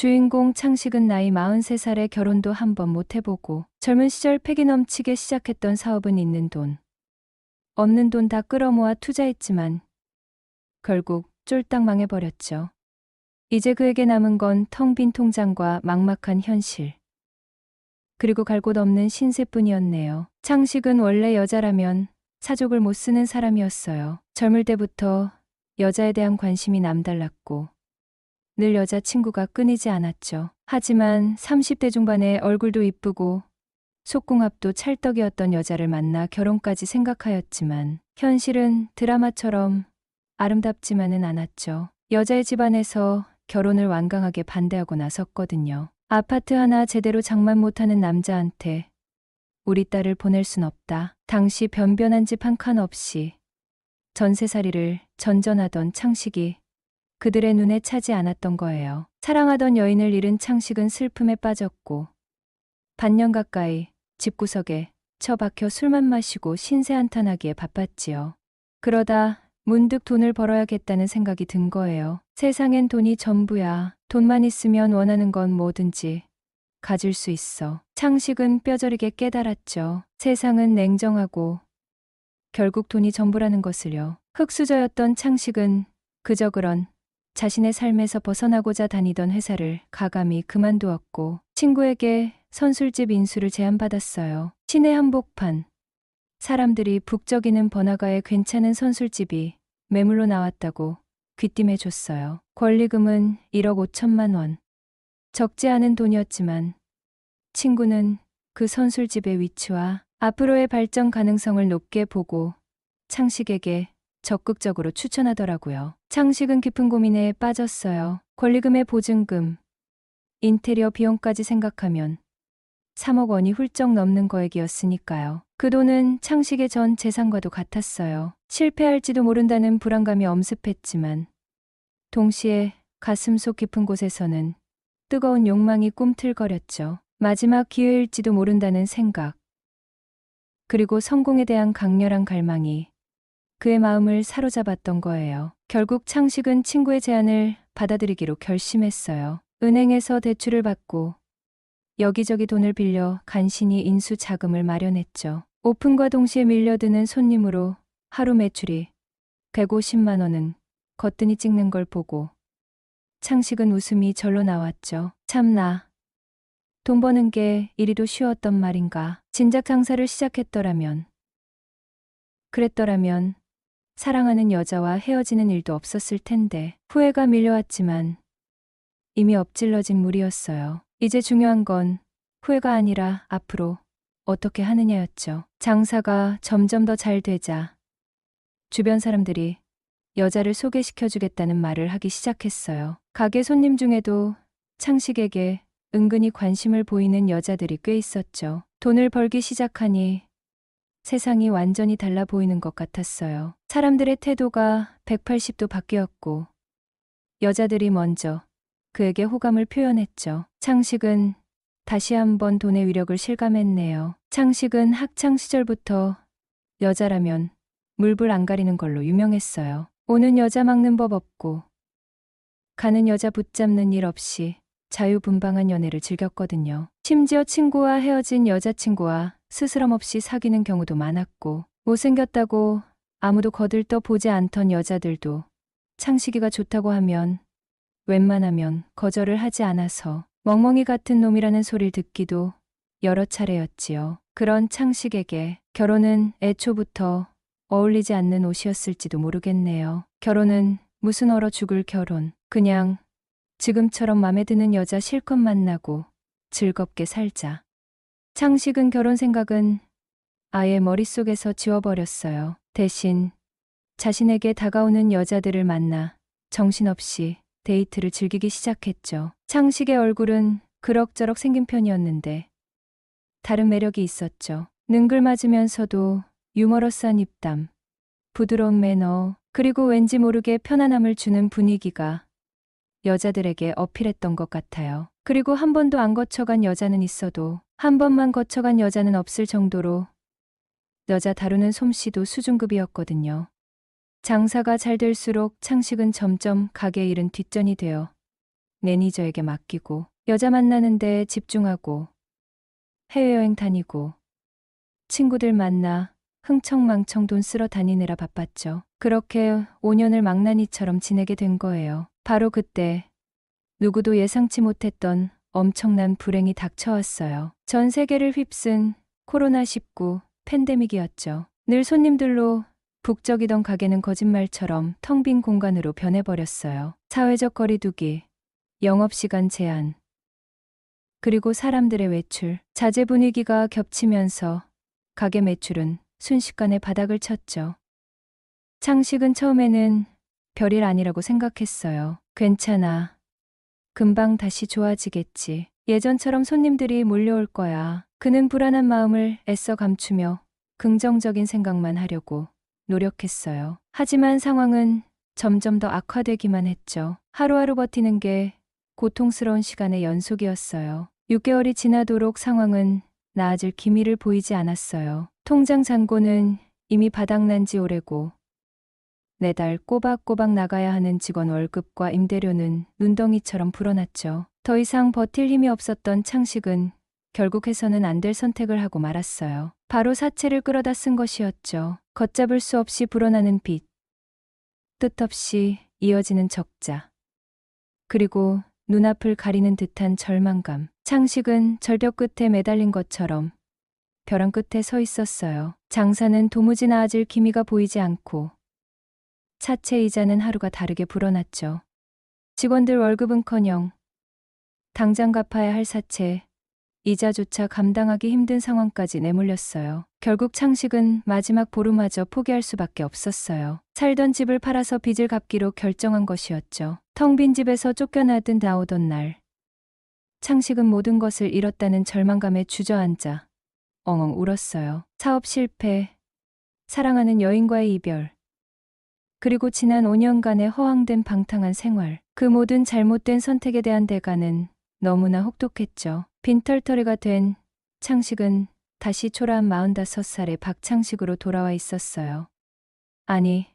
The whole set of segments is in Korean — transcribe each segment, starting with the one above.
주인공 창식은 나이 43살에 결혼도 한 번 못 해보고 젊은 시절 패기 넘치게 시작했던 사업은 있는 돈, 없는 돈 다 끌어모아 투자했지만 결국 쫄딱 망해버렸죠. 이제 그에게 남은 건 텅 빈 통장과 막막한 현실. 그리고 갈 곳 없는 신세뿐이었네요. 창식은 원래 여자라면 사족을 못 쓰는 사람이었어요. 젊을 때부터 여자에 대한 관심이 남달랐고 늘 여자친구가 끊이지 않았죠. 하지만 30대 중반에 얼굴도 이쁘고 속궁합도 찰떡이었던 여자를 만나 결혼까지 생각하였지만 현실은 드라마처럼 아름답지만은 않았죠. 여자의 집안에서 결혼을 완강하게 반대하고 나섰거든요. 아파트 하나 제대로 장만 못하는 남자한테 우리 딸을 보낼 순 없다. 당시 변변한 집 한 칸 없이 전세살이를 전전하던 창식이 그들의 눈에 차지 않았던 거예요. 사랑하던 여인을 잃은 창식은 슬픔에 빠졌고 반년 가까이 집구석에 처박혀 술만 마시고 신세한탄하기에 바빴지요. 그러다 문득 돈을 벌어야겠다는 생각이 든 거예요. 세상엔 돈이 전부야. 돈만 있으면 원하는 건 뭐든지 가질 수 있어. 창식은 뼈저리게 깨달았죠. 세상은 냉정하고 결국 돈이 전부라는 것을요. 흙수저였던 창식은 그저 그런 자신의 삶에서 벗어나고자 다니던 회사를 가감히 그만두었고 친구에게 선술집 인수를 제안받았어요. 시내 한복판. 사람들이 북적이는 번화가에 괜찮은 선술집이 매물로 나왔다고 귀띔해줬어요. 권리금은 1억 5천만 원. 적지 않은 돈이었지만 친구는 그 선술집의 위치와 앞으로의 발전 가능성을 높게 보고 창식에게 적극적으로 추천하더라고요. 창식은 깊은 고민에 빠졌어요. 권리금의 보증금, 인테리어 비용까지 생각하면 3억 원이 훌쩍 넘는 거액이었으니까요. 그 돈은 창식의 전 재산과도 같았어요. 실패할지도 모른다는 불안감이 엄습했지만 동시에 가슴속 깊은 곳에서는 뜨거운 욕망이 꿈틀거렸죠. 마지막 기회일지도 모른다는 생각, 그리고 성공에 대한 강렬한 갈망이 그의 마음을 사로잡았던 거예요. 결국 창식은 친구의 제안을 받아들이기로 결심했어요. 은행에서 대출을 받고 여기저기 돈을 빌려 간신히 인수 자금을 마련했죠. 오픈과 동시에 밀려드는 손님으로 하루 매출이 150만 원은 거뜬히 찍는 걸 보고 창식은 웃음이 절로 나왔죠. 참나, 돈 버는 게 이리도 쉬웠던 말인가. 진작 장사를 시작했더라면, 그랬더라면 사랑하는 여자와 헤어지는 일도 없었을 텐데. 후회가 밀려왔지만 이미 엎질러진 물이었어요. 이제 중요한 건 후회가 아니라 앞으로 어떻게 하느냐였죠. 장사가 점점 더 잘 되자 주변 사람들이 여자를 소개시켜주겠다는 말을 하기 시작했어요. 가게 손님 중에도 창식에게 은근히 관심을 보이는 여자들이 꽤 있었죠. 돈을 벌기 시작하니 세상이 완전히 달라 보이는 것 같았어요. 사람들의 태도가 180도 바뀌었고 여자들이 먼저 그에게 호감을 표현했죠. 창식은 다시 한번 돈의 위력을 실감했네요. 창식은 학창 시절부터 여자라면 물불 안 가리는 걸로 유명했어요. 오는 여자 막는 법 없고 가는 여자 붙잡는 일 없이 자유분방한 연애를 즐겼거든요. 심지어 친구와 헤어진 여자친구와 스스럼 없이 사귀는 경우도 많았고 못생겼다고 아무도 거들떠 보지 않던 여자들도 창식이가 좋다고 하면 웬만하면 거절을 하지 않아서 멍멍이 같은 놈이라는 소리를 듣기도 여러 차례였지요. 그런 창식에게 결혼은 애초부터 어울리지 않는 옷이었을지도 모르겠네요. 결혼은 무슨 얼어 죽을 결혼. 그냥 지금처럼 맘에 드는 여자 실컷 만나고 즐겁게 살자. 창식은 결혼 생각은 아예 머릿속에서 지워버렸어요. 대신 자신에게 다가오는 여자들을 만나 정신없이 데이트를 즐기기 시작했죠. 창식의 얼굴은 그럭저럭 생긴 편이었는데 다른 매력이 있었죠. 능글맞으면서도 유머러스한 입담, 부드러운 매너, 그리고 왠지 모르게 편안함을 주는 분위기가 여자들에게 어필했던 것 같아요. 그리고 한 번도 안 거쳐간 여자는 있어도 한 번만 거쳐간 여자는 없을 정도로 여자 다루는 솜씨도 수준급이었거든요. 장사가 잘 될수록 창식은 점점 가게 일은 뒷전이 되어 매니저에게 맡기고 여자 만나는데 집중하고 해외여행 다니고 친구들 만나 흥청망청 돈 쓸어 다니느라 바빴죠. 그렇게 5년을 망나니처럼 지내게 된 거예요. 바로 그때 누구도 예상치 못했던 엄청난 불행이 닥쳐왔어요. 전 세계를 휩쓴 코로나19 팬데믹이었죠. 늘 손님들로 북적이던 가게는 거짓말처럼 텅 빈 공간으로 변해버렸어요. 사회적 거리두기, 영업시간 제한, 그리고 사람들의 외출, 자제 분위기가 겹치면서 가게 매출은 순식간에 바닥을 쳤죠. 창식은 처음에는 별일 아니라고 생각했어요. 괜찮아. 금방 다시 좋아지겠지. 예전처럼 손님들이 몰려올 거야. 그는 불안한 마음을 애써 감추며 긍정적인 생각만 하려고 노력했어요. 하지만 상황은 점점 더 악화되기만 했죠. 하루하루 버티는 게 고통스러운 시간의 연속이었어요. 6개월이 지나도록 상황은 나아질 기미를 보이지 않았어요. 통장 잔고는 이미 바닥난 지 오래고 매달 꼬박꼬박 나가야 하는 직원 월급과 임대료는 눈덩이처럼 불어났죠. 더 이상 버틸 힘이 없었던 창식은 결국 해서는 안 될 선택을 하고 말았어요. 바로 사채를 끌어다 쓴 것이었죠. 걷잡을 수 없이 불어나는 빚, 뜻없이 이어지는 적자, 그리고 눈앞을 가리는 듯한 절망감. 창식은 절벽 끝에 매달린 것처럼 벼랑 끝에 서 있었어요. 장사는 도무지 나아질 기미가 보이지 않고 차체 이자는 하루가 다르게 불어났죠. 직원들 월급은커녕 당장 갚아야 할 사채, 이자조차 감당하기 힘든 상황까지 내몰렸어요. 결국 창식은 마지막 보루마저 포기할 수밖에 없었어요. 살던 집을 팔아서 빚을 갚기로 결정한 것이었죠. 텅 빈 집에서 쫓겨나듯 나오던 날, 창식은 모든 것을 잃었다는 절망감에 주저앉아 엉엉 울었어요. 사업 실패, 사랑하는 여인과의 이별, 그리고 지난 5년간의 허황된 방탕한 생활, 그 모든 잘못된 선택에 대한 대가는 너무나 혹독했죠. 빈털터리가 된 창식은 다시 초라한 45살의 박창식으로 돌아와 있었어요. 아니,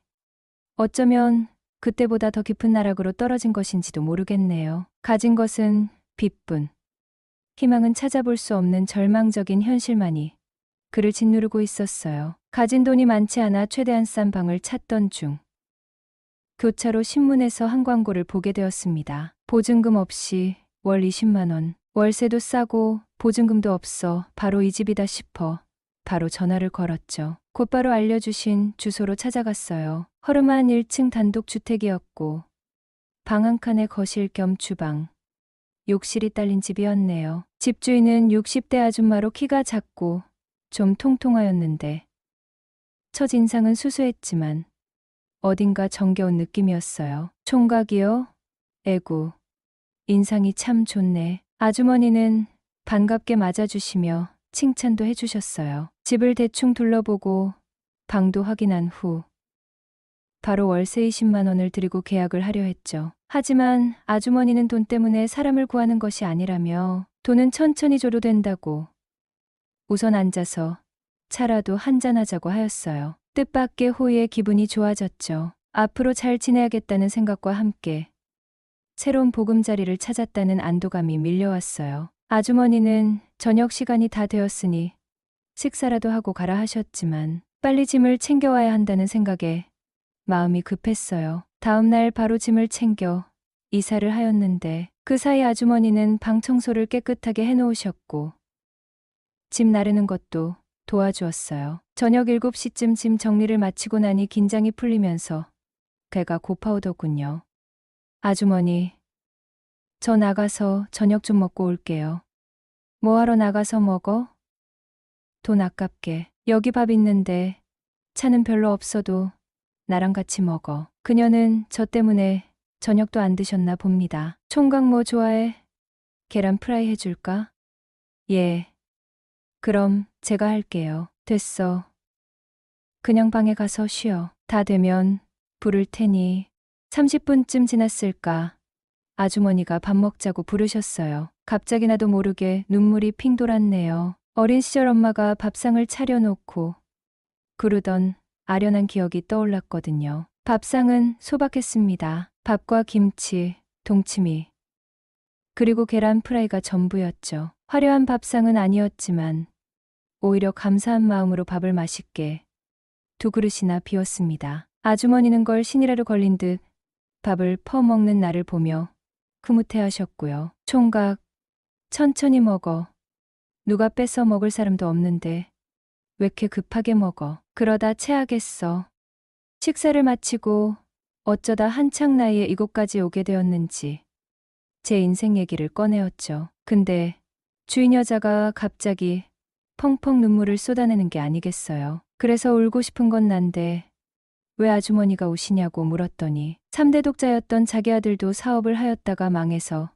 어쩌면 그때보다 더 깊은 나락으로 떨어진 것인지도 모르겠네요. 가진 것은 빚뿐, 희망은 찾아볼 수 없는 절망적인 현실만이 그를 짓누르고 있었어요. 가진 돈이 많지 않아 최대한 싼 방을 찾던 중 교차로 신문에서 한 광고를 보게 되었습니다. 보증금 없이 월 20만 원, 월세도 싸고 보증금도 없어 바로 이 집이다 싶어 바로 전화를 걸었죠. 곧바로 알려주신 주소로 찾아갔어요. 허름한 1층 단독주택이었고 방 한 칸에 거실 겸 주방, 욕실이 딸린 집이었네요. 집주인은 60대 아줌마로 키가 작고 좀 통통하였는데 첫인상은 수수했지만 어딘가 정겨운 느낌이었어요. 총각이요? 에구, 인상이 참 좋네. 아주머니는 반갑게 맞아주시며 칭찬도 해주셨어요. 집을 대충 둘러보고 방도 확인한 후 바로 월세 20만 원을 드리고 계약을 하려 했죠. 하지만 아주머니는 돈 때문에 사람을 구하는 것이 아니라며 돈은 천천히 줘도 된다고 우선 앉아서 차라도 한잔하자고 하였어요. 뜻밖의 호의에 기분이 좋아졌죠. 앞으로 잘 지내야겠다는 생각과 함께 새로운 보금자리를 찾았다는 안도감이 밀려왔어요. 아주머니는 저녁 시간이 다 되었으니 식사라도 하고 가라 하셨지만 빨리 짐을 챙겨와야 한다는 생각에 마음이 급했어요. 다음 날 바로 짐을 챙겨 이사를 하였는데 그 사이 아주머니는 방 청소를 깨끗하게 해놓으셨고 짐 나르는 것도 도와주었어요. 저녁 7시쯤 짐 정리를 마치고 나니 긴장이 풀리면서 배가 고파오더군요. 아주머니, 저 나가서 저녁 좀 먹고 올게요. 뭐하러 나가서 먹어? 돈 아깝게. 여기 밥 있는데 차는 별로 없어도 나랑 같이 먹어. 그녀는 저 때문에 저녁도 안 드셨나 봅니다. 총각 뭐 좋아해? 계란 프라이 해줄까? 예. 그럼 제가 할게요. 됐어. 그냥 방에 가서 쉬어. 다 되면 부를 테니. 30분쯤 지났을까? 아주머니가 밥 먹자고 부르셨어요. 갑자기 나도 모르게 눈물이 핑 돌았네요. 어린 시절 엄마가 밥상을 차려놓고 구르던 아련한 기억이 떠올랐거든요. 밥상은 소박했습니다. 밥과 김치, 동치미, 그리고 계란 프라이가 전부였죠. 화려한 밥상은 아니었지만 오히려 감사한 마음으로 밥을 맛있게 두 그릇이나 비웠습니다. 아주머니는 걸 신이라도 걸린 듯 밥을 퍼먹는 나를 보며 흐뭇해하셨고요. 총각, 천천히 먹어. 누가 뺏어 먹을 사람도 없는데 왜 이렇게 급하게 먹어. 그러다 체하겠어. 식사를 마치고 어쩌다 한창 나이에 이곳까지 오게 되었는지 제 인생 얘기를 꺼내었죠. 근데 주인 여자가 갑자기 펑펑 눈물을 쏟아내는 게 아니겠어요. 그래서 울고 싶은 건 난데 왜 아주머니가 우시냐고 물었더니 3대 독자였던 자기 아들도 사업을 하였다가 망해서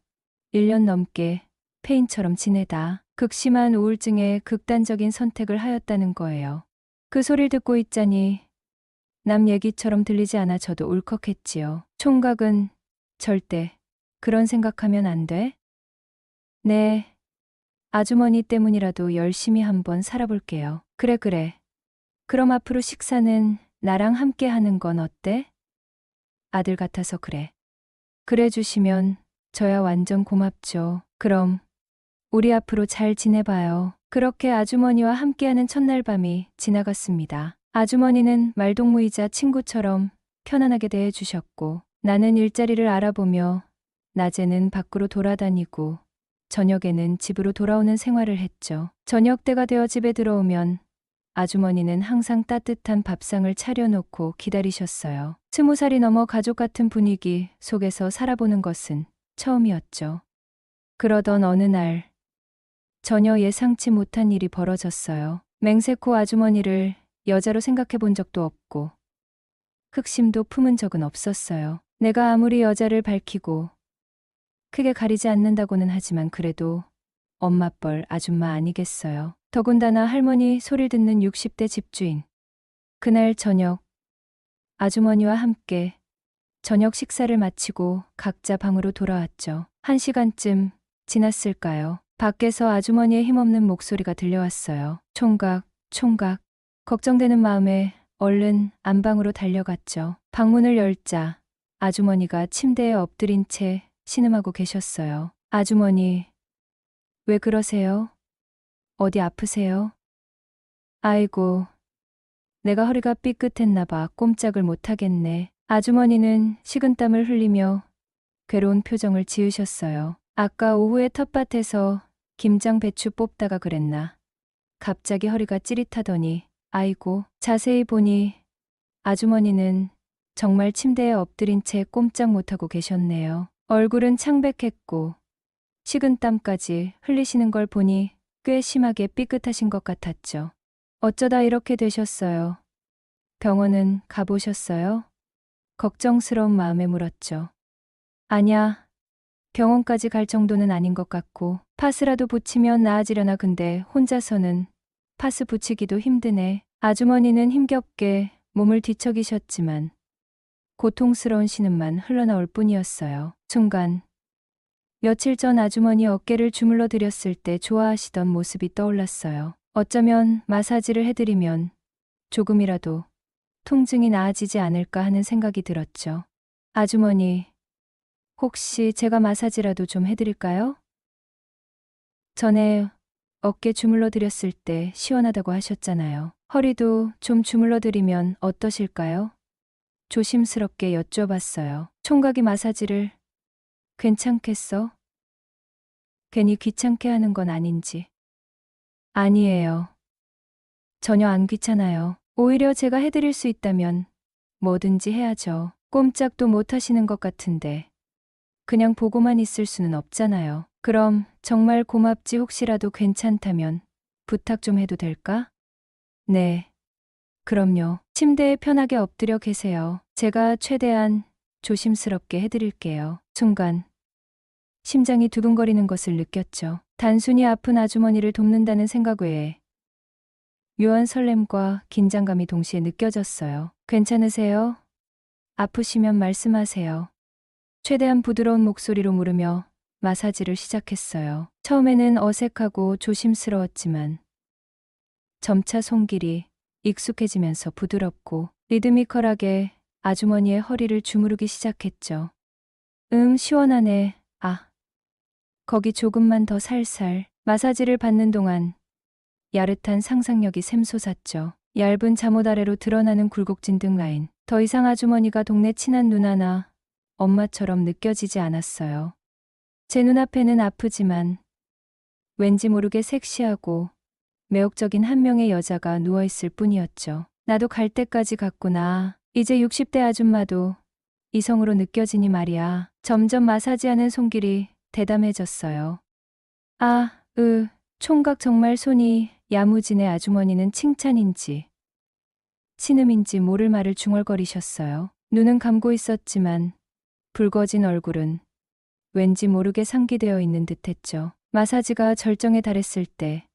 1년 넘게 폐인처럼 지내다 극심한 우울증에 극단적인 선택을 하였다는 거예요. 그 소리를 듣고 있자니 남 얘기처럼 들리지 않아 저도 울컥했지요. 총각은 절대 그런 생각하면 안 돼? 네, 아주머니 때문이라도 열심히 한번 살아볼게요. 그래. 그럼 앞으로 식사는 나랑 함께 하는 건 어때? 아들 같아서 그래. 그래 주시면 저야 완전 고맙죠. 그럼 우리 앞으로 잘 지내봐요. 그렇게 아주머니와 함께하는 첫날 밤이 지나갔습니다. 아주머니는 말동무이자 친구처럼 편안하게 대해주셨고 나는 일자리를 알아보며 낮에는 밖으로 돌아다니고 저녁에는 집으로 돌아오는 생활을 했죠. 저녁 때가 되어 집에 들어오면 아주머니는 항상 따뜻한 밥상을 차려놓고 기다리셨어요. 20살이 넘어 가족 같은 분위기 속에서 살아보는 것은 처음이었죠. 그러던 어느 날 전혀 예상치 못한 일이 벌어졌어요. 맹세코 아주머니를 여자로 생각해 본 적도 없고 흑심도 품은 적은 없었어요. 내가 아무리 여자를 밝히고 크게 가리지 않는다고는 하지만 그래도 엄마뻘 아줌마 아니겠어요. 더군다나 할머니 소리를 듣는 60대 집주인. 그날 저녁 아주머니와 함께 저녁 식사를 마치고 각자 방으로 돌아왔죠. 1시간쯤 지났을까요? 밖에서 아주머니의 힘없는 목소리가 들려왔어요. 총각. 걱정되는 마음에 얼른 안방으로 달려갔죠. 방문을 열자 아주머니가 침대에 엎드린 채 신음하고 계셨어요. 아주머니, 왜 그러세요? 어디 아프세요? 아이고, 내가 허리가 삐끗했나 봐. 꼼짝을 못하겠네. 아주머니는 식은땀을 흘리며 괴로운 표정을 지으셨어요. 아까 오후에 텃밭에서 김장 배추 뽑다가 그랬나. 갑자기 허리가 찌릿하더니 아이고, 자세히 보니 아주머니는 정말 침대에 엎드린 채 꼼짝 못하고 계셨네요. 얼굴은 창백했고 식은땀까지 흘리시는 걸 보니 꽤 심하게 삐끗하신 것 같았죠. 어쩌다 이렇게 되셨어요? 병원은 가보셨어요? 걱정스러운 마음에 물었죠. 아냐, 병원까지 갈 정도는 아닌 것 같고 파스라도 붙이면 나아지려나. 근데 혼자서는 파스 붙이기도 힘드네. 아주머니는 힘겹게 몸을 뒤척이셨지만 고통스러운 신음만 흘러나올 뿐이었어요. 순간 며칠 전 아주머니 어깨를 주물러 드렸을 때 좋아하시던 모습이 떠올랐어요. 어쩌면 마사지를 해드리면 조금이라도 통증이 나아지지 않을까 하는 생각이 들었죠. 아주머니, 혹시 제가 마사지라도 좀 해드릴까요? 전에 어깨 주물러 드렸을 때 시원하다고 하셨잖아요. 허리도 좀 주물러 드리면 어떠실까요? 조심스럽게 여쭤봤어요. 총각이 마사지를 괜찮겠어? 괜히 귀찮게 하는 건 아닌지. 아니에요. 전혀 안 귀찮아요. 오히려 제가 해드릴 수 있다면 뭐든지 해야죠. 꼼짝도 못 하시는 것 같은데 그냥 보고만 있을 수는 없잖아요. 그럼 정말 고맙지. 혹시라도 괜찮다면 부탁 좀 해도 될까? 네. 그럼요. 침대에 편하게 엎드려 계세요. 제가 최대한 조심스럽게 해드릴게요. 순간 심장이 두근거리는 것을 느꼈죠. 단순히 아픈 아주머니를 돕는다는 생각 외에 묘한 설렘과 긴장감이 동시에 느껴졌어요. 괜찮으세요? 아프시면 말씀하세요. 최대한 부드러운 목소리로 물으며 마사지를 시작했어요. 처음에는 어색하고 조심스러웠지만 점차 손길이 익숙해지면서 부드럽고 리드미컬하게 아주머니의 허리를 주무르기 시작했죠. 시원하네. 아, 거기 조금만 더 살살 마사지를 받는 동안 야릇한 상상력이 샘솟았죠. 얇은 잠옷 아래로 드러나는 굴곡진 등 라인. 더 이상 아주머니가 동네 친한 누나나 엄마처럼 느껴지지 않았어요. 제 눈앞에는 아프지만 왠지 모르게 섹시하고 매혹적인 한 명의 여자가 누워있을 뿐이었죠. 나도 갈 때까지 갔구나. 이제 60대 아줌마도 이성으로 느껴지니 말이야. 점점 마사지하는 손길이 대담해졌어요. 총각 정말 손이 야무지네. 아주머니는 칭찬인지 신음인지 모를 말을 중얼거리셨어요. 눈은 감고 있었지만 붉어진 얼굴은 왠지 모르게 상기되어 있는 듯했죠. 마사지가 절정에 달했을 때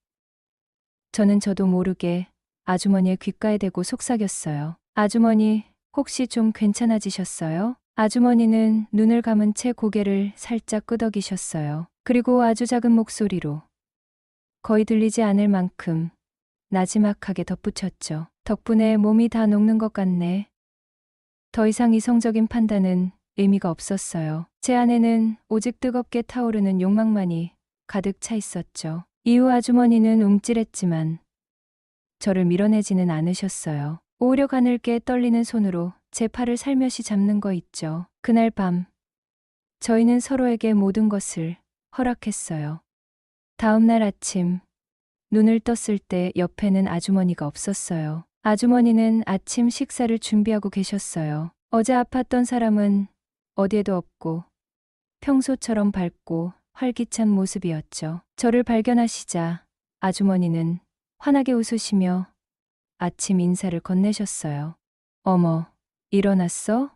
저도 모르게 아주머니의 귓가에 대고 속삭였어요. 아주머니, 혹시 좀 괜찮아지셨어요? 아주머니는 눈을 감은 채 고개를 살짝 끄덕이셨어요. 그리고 아주 작은 목소리로 거의 들리지 않을 만큼 나지막하게 덧붙였죠. 덕분에 몸이 다 녹는 것 같네. 더 이상 이성적인 판단은 의미가 없었어요. 제 안에는 오직 뜨겁게 타오르는 욕망만이 가득 차 있었죠. 이후 아주머니는 움찔했지만 저를 밀어내지는 않으셨어요. 오히려 가늘게 떨리는 손으로 제 팔을 살며시 잡는 거 있죠. 그날 밤 저희는 서로에게 모든 것을 허락했어요. 다음 날 아침 눈을 떴을 때 옆에는 아주머니가 없었어요. 아주머니는 아침 식사를 준비하고 계셨어요. 어제 아팠던 사람은 어디에도 없고 평소처럼 밝고 활기찬 모습이었죠. 저를 발견하시자 아주머니는 환하게 웃으시며 아침 인사를 건네셨어요. 어머, 일어났어?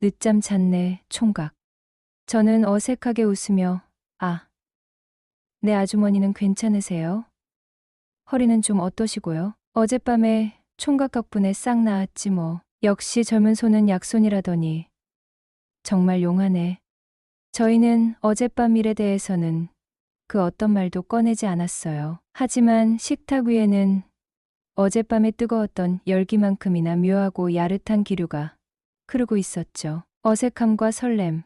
늦잠 잤네, 총각. 저는 어색하게 웃으며 네, 아주머니는 괜찮으세요? 허리는 좀 어떠시고요? 어젯밤에 총각 덕분에 싹 나았지 뭐. 역시 젊은 손은 약손이라더니 정말 용하네. 저희는 어젯밤 일에 대해서는 그 어떤 말도 꺼내지 않았어요. 하지만 식탁 위에는 어젯밤에 뜨거웠던 열기만큼이나 묘하고 야릇한 기류가 흐르고 있었죠. 어색함과 설렘,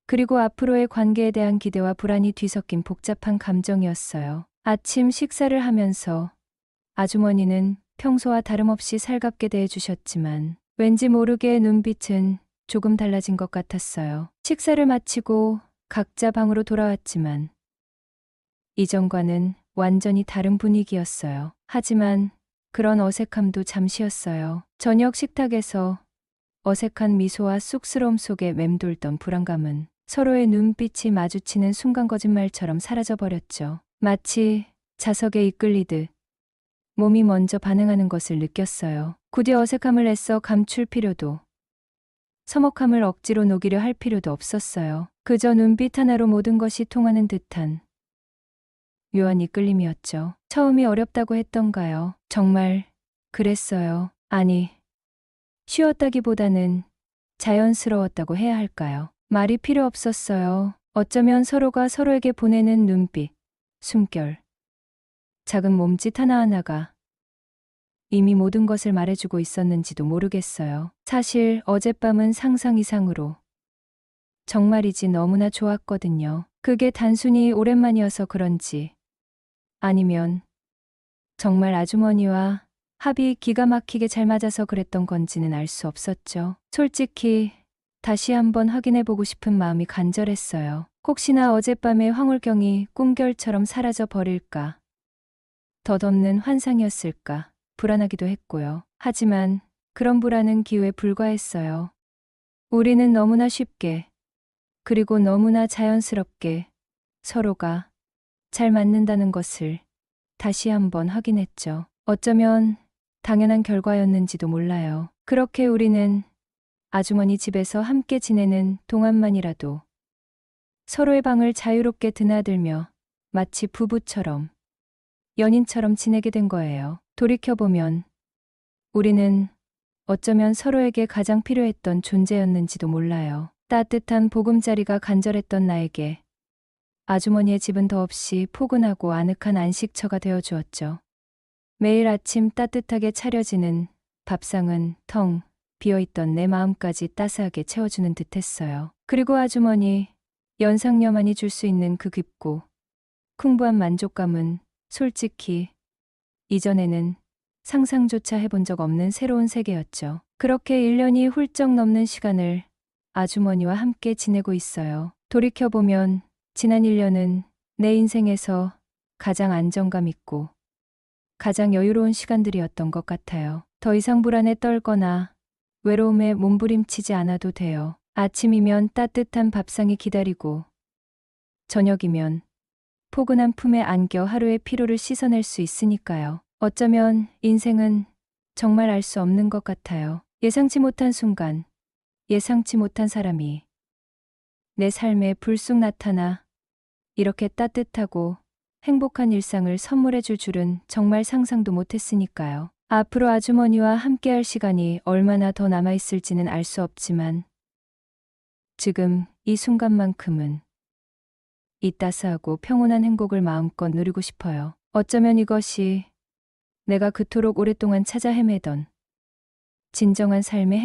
그리고 앞으로의 관계에 대한 기대와 불안이 뒤섞인 복잡한 감정이었어요. 아침 식사를 하면서 아주머니는 평소와 다름없이 살갑게 대해주셨지만 왠지 모르게 눈빛은 조금 달라진 것 같았어요. 식사를 마치고 각자 방으로 돌아왔지만 이전과는 완전히 다른 분위기였어요. 하지만 그런 어색함도 잠시였어요. 저녁 식탁에서 어색한 미소와 쑥스러움 속에 맴돌던 불안감은 서로의 눈빛이 마주치는 순간 거짓말처럼 사라져버렸죠. 마치 자석에 이끌리듯 몸이 먼저 반응하는 것을 느꼈어요. 굳이 어색함을 애써 감출 필요도, 서먹함을 억지로 녹이려 할 필요도 없었어요. 그저 눈빛 하나로 모든 것이 통하는 듯한 묘한 이끌림이었죠. 처음이 어렵다고 했던가요? 정말 그랬어요. 아니, 쉬웠다기보다는 자연스러웠다고 해야 할까요? 말이 필요 없었어요. 어쩌면 서로가 서로에게 보내는 눈빛, 숨결, 작은 몸짓 하나하나가 이미 모든 것을 말해주고 있었는지도 모르겠어요. 사실 어젯밤은 상상 이상으로 정말이지 너무나 좋았거든요. 그게 단순히 오랜만이어서 그런지 아니면 정말 아주머니와 합이 기가 막히게 잘 맞아서 그랬던 건지는 알 수 없었죠. 솔직히 다시 한번 확인해보고 싶은 마음이 간절했어요. 혹시나 어젯밤의 황홀경이 꿈결처럼 사라져 버릴까, 덧없는 환상이었을까 불안하기도 했고요. 하지만 그런 불안은 기우에 불과했어요. 우리는 너무나 쉽게 그리고 너무나 자연스럽게 서로가 잘 맞는다는 것을 다시 한번 확인했죠. 어쩌면 당연한 결과였는지도 몰라요. 그렇게 우리는 아주머니 집에서 함께 지내는 동안만이라도 서로의 방을 자유롭게 드나들며 마치 부부처럼, 연인처럼 지내게 된 거예요. 돌이켜보면 우리는 어쩌면 서로에게 가장 필요했던 존재였는지도 몰라요. 따뜻한 보금자리가 간절했던 나에게 아주머니의 집은 더없이 포근하고 아늑한 안식처가 되어주었죠. 매일 아침 따뜻하게 차려지는 밥상은 텅 비어있던 내 마음까지 따스하게 채워주는 듯했어요. 그리고 아주머니, 연상녀만이 줄 수 있는 그 깊고 풍부한 만족감은 솔직히 이전에는 상상조차 해본 적 없는 새로운 세계였죠. 그렇게 1년이 훌쩍 넘는 시간을 아주머니와 함께 지내고 있어요. 돌이켜보면 지난 1년은 내 인생에서 가장 안정감 있고 가장 여유로운 시간들이었던 것 같아요. 더 이상 불안에 떨거나 외로움에 몸부림치지 않아도 돼요. 아침이면 따뜻한 밥상이 기다리고 저녁이면 포근한 품에 안겨 하루의 피로를 씻어낼 수 있으니까요. 어쩌면 인생은 정말 알 수 없는 것 같아요. 예상치 못한 순간, 예상치 못한 사람이 내 삶에 불쑥 나타나 이렇게 따뜻하고 행복한 일상을 선물해 줄 줄은 정말 상상도 못했으니까요. 앞으로 아주머니와 함께할 시간이 얼마나 더 남아있을지는 알 수 없지만 지금 이 순간만큼은 이 따스하고 평온한 행복을 마음껏 누리고 싶어요. 어쩌면 이것이 내가 그토록 오랫동안 찾아 헤매던 진정한 삶의